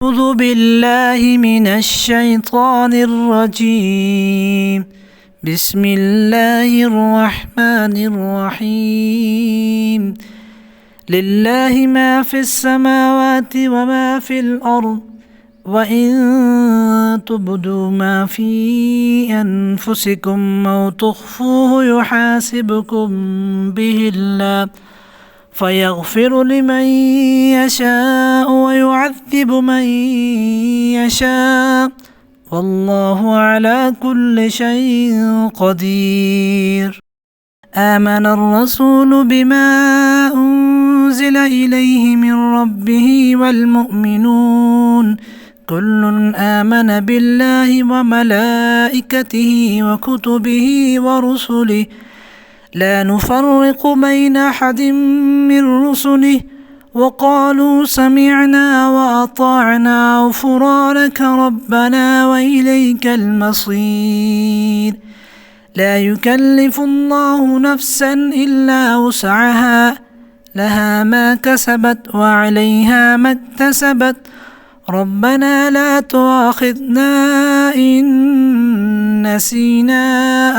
أعوذ بالله من الشيطان الرجيم. بسم الله الرحمن الرحيم. لله ما في السماوات وما في الأرض، وإن تبدوا ما في أنفسكم أو تخفوه يحاسبكم به الله، فيغفر لمن يشاء ويعذب من يشاء، والله على كل شيء قدير. آمن الرسول بما أنزل إليه من ربه والمؤمنون كل آمن بالله وملائكته وكتبه ورسله لا نفرق بين أحد من رسله، وقالوا سمعنا وأطعنا غفرانك ربنا وإليك المصير. لا يكلف الله نفسا إلا وسعها، لها ما كسبت وعليها ما اكتسبت، ربنا لا تؤاخذنا إن نسينا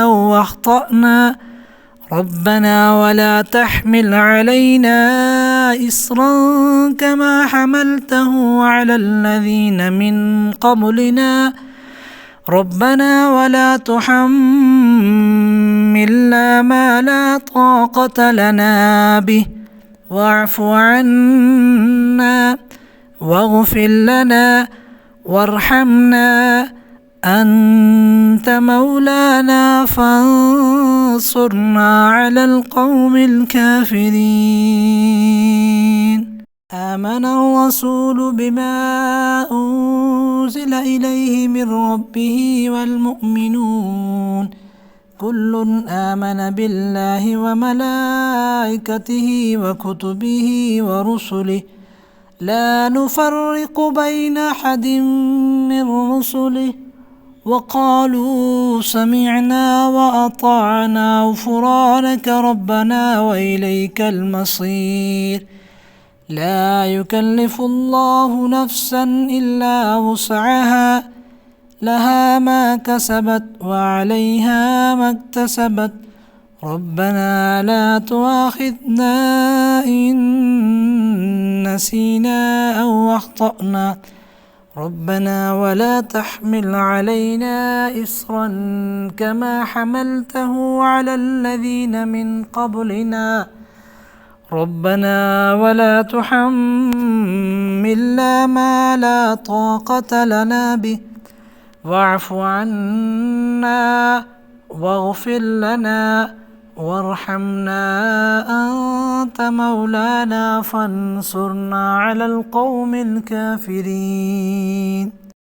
أو أخطأنا، ربنا ولا تحمل علينا إصرا كما حملته على الذين من قبلنا، ربنا ولا تحملنا ما لا طاقة لنا به، واعف عنا واغفر لنا وارحمنا، أنت مولانا فانصرنا على القوم الكافرين. آمن الرسول بما أنزل إليه من ربه والمؤمنون كل آمن بالله وملائكته وكتبه ورسله لا نفرق بين أحد من رسله، وقالوا سمعنا وأطعنا غفرانك ربنا وإليك المصير. لا يكلف الله نفسا إلا وسعها، لها ما كسبت وعليها ما اكتسبت، ربنا لا تؤاخذنا إن نسينا أو أخطأنا، ربنا ولا تحمل علينا إصرا كما حملته على الذين من قبلنا، ربنا ولا تحملنا ما لا طاقة لنا به، واعف عنا واغفر لنا وارحمنا، أنت مولانا فانصرنا على القوم الكافرين.